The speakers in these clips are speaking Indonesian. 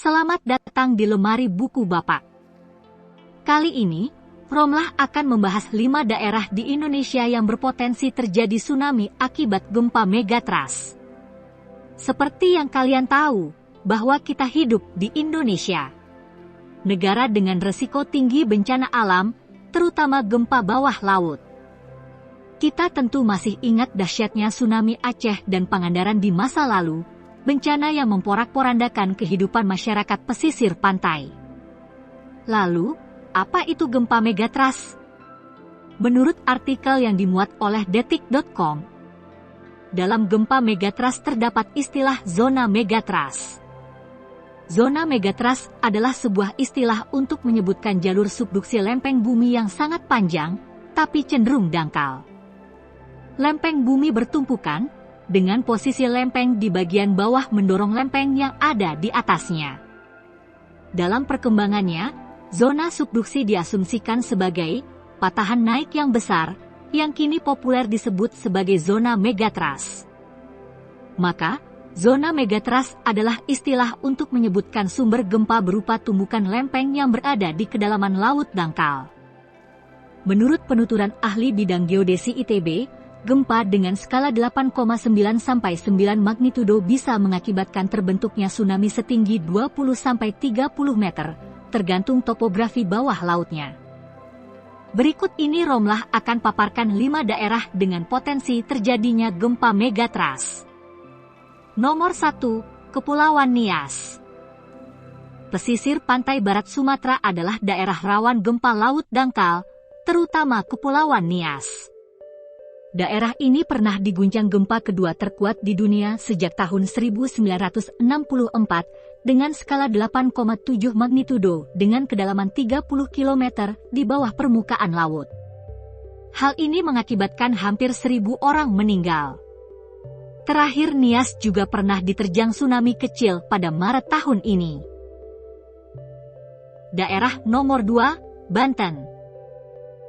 Selamat datang di lemari buku Bapak. Kali ini, Romlah akan membahas 5 daerah di Indonesia yang berpotensi terjadi tsunami akibat gempa megatrust. Seperti yang kalian tahu, bahwa kita hidup di Indonesia, negara dengan resiko tinggi bencana alam, terutama gempa bawah laut. Kita tentu masih ingat dahsyatnya tsunami Aceh dan Pangandaran di masa lalu, bencana yang memporak-porandakan kehidupan masyarakat pesisir pantai. Lalu, apa itu gempa megatrust? Menurut artikel yang dimuat oleh detik.com, dalam gempa megatrust terdapat istilah zona megatrust. Zona megatrust adalah sebuah istilah untuk menyebutkan jalur subduksi lempeng bumi yang sangat panjang, tapi cenderung dangkal. Lempeng bumi bertumpukan, dengan posisi lempeng di bagian bawah mendorong lempeng yang ada di atasnya. Dalam perkembangannya, zona subduksi diasumsikan sebagai patahan naik yang besar, yang kini populer disebut sebagai zona megatrust. Maka, zona megatrust adalah istilah untuk menyebutkan sumber gempa berupa tumbukan lempeng yang berada di kedalaman laut dangkal. Menurut penuturan ahli bidang geodesi ITB, gempa dengan skala 8,9 sampai 9 magnitudo bisa mengakibatkan terbentuknya tsunami setinggi 20-30 meter, tergantung topografi bawah lautnya. Berikut ini Romlah akan paparkan 5 daerah dengan potensi terjadinya gempa megatrust. Nomor 1, Kepulauan Nias. Pesisir pantai barat Sumatera adalah daerah rawan gempa laut dangkal, terutama Kepulauan Nias. Daerah ini pernah diguncang gempa kedua terkuat di dunia sejak tahun 1964 dengan skala 8,7 magnitudo dengan kedalaman 30 km di bawah permukaan laut. Hal ini mengakibatkan hampir 1.000 orang meninggal. Terakhir Nias juga pernah diterjang tsunami kecil pada Maret tahun ini. Daerah nomor 2, Banten.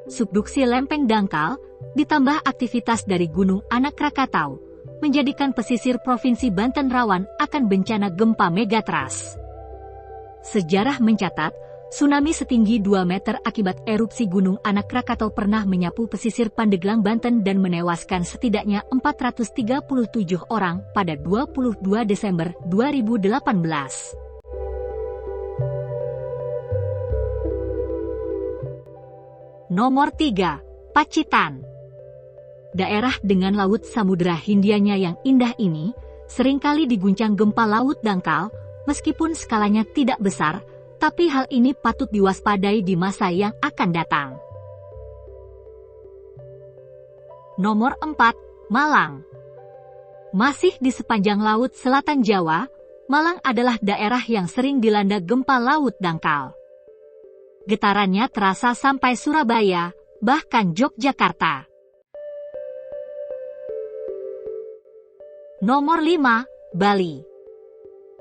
Subduksi lempeng dangkal, ditambah aktivitas dari Gunung Anak Krakatau, menjadikan pesisir Provinsi Banten rawan akan bencana gempa megatrust. Sejarah mencatat, tsunami setinggi 2 meter akibat erupsi Gunung Anak Krakatau pernah menyapu pesisir Pandeglang, Banten dan menewaskan setidaknya 437 orang pada 22 Desember 2018. Nomor 3, Pacitan. Daerah dengan laut Samudra Hindianya yang indah ini, seringkali diguncang gempa laut dangkal, meskipun skalanya tidak besar, tapi hal ini patut diwaspadai di masa yang akan datang. Nomor 4, Malang. Masih di sepanjang laut selatan Jawa, Malang adalah daerah yang sering dilanda gempa laut dangkal. Getarannya terasa sampai Surabaya, bahkan Yogyakarta. Nomor 5, Bali.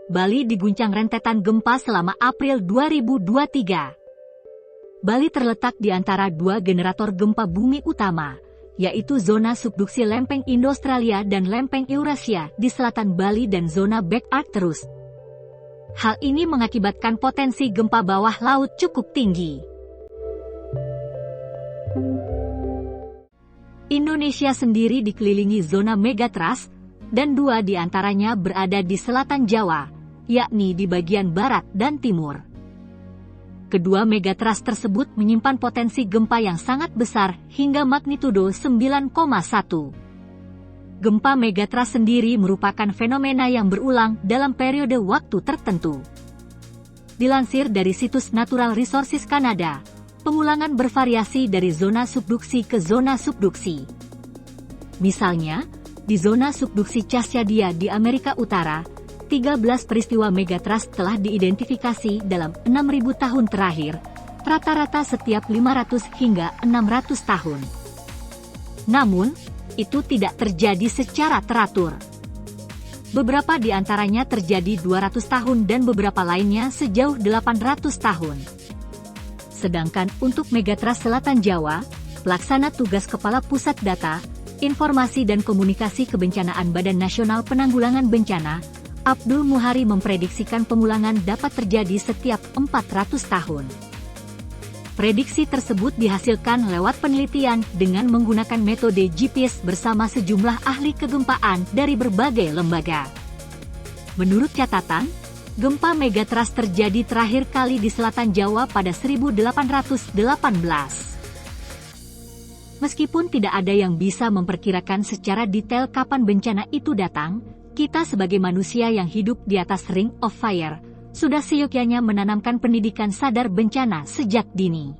Bali diguncang rentetan gempa selama April 2023. Bali terletak di antara 2 generator gempa bumi utama, yaitu zona subduksi lempeng Indo-Australia dan lempeng Eurasia di selatan Bali dan zona back Arcturus. Hal ini mengakibatkan potensi gempa bawah laut cukup tinggi. Indonesia sendiri dikelilingi zona megatrust, dan 2 di antaranya berada di selatan Jawa, yakni di bagian barat dan timur. Kedua megatrust tersebut menyimpan potensi gempa yang sangat besar hingga magnitudo 9,1. Gempa megatrust sendiri merupakan fenomena yang berulang dalam periode waktu tertentu. Dilansir dari situs Natural Resources Kanada, pengulangan bervariasi dari zona subduksi ke zona subduksi. Misalnya, di zona subduksi Cascadia di Amerika Utara, 13 peristiwa megatrust telah diidentifikasi dalam 6.000 tahun terakhir, rata-rata setiap 500 hingga 600 tahun. Namun, itu tidak terjadi secara teratur. Beberapa di antaranya terjadi 200 tahun dan beberapa lainnya sejauh 800 tahun. Sedangkan untuk megatrust Selatan Jawa, pelaksana tugas Kepala Pusat Data, Informasi dan Komunikasi Kebencanaan Badan Nasional Penanggulangan Bencana, Abdul Muhari memprediksikan pengulangan dapat terjadi setiap 400 tahun. Prediksi tersebut dihasilkan lewat penelitian dengan menggunakan metode GPS bersama sejumlah ahli kegempaan dari berbagai lembaga. Menurut catatan, gempa megatrust terjadi terakhir kali di selatan Jawa pada 1818. Meskipun tidak ada yang bisa memperkirakan secara detail kapan bencana itu datang, kita sebagai manusia yang hidup di atas Ring of Fire, sudah seyogyanya menanamkan pendidikan sadar bencana sejak dini.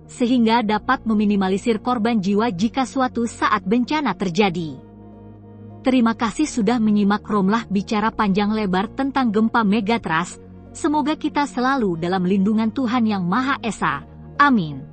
Sehingga dapat meminimalisir korban jiwa jika suatu saat bencana terjadi. Terima kasih sudah menyimak Romlah bicara panjang lebar tentang gempa megatrust. Semoga kita selalu dalam lindungan Tuhan Yang Maha Esa. Amin.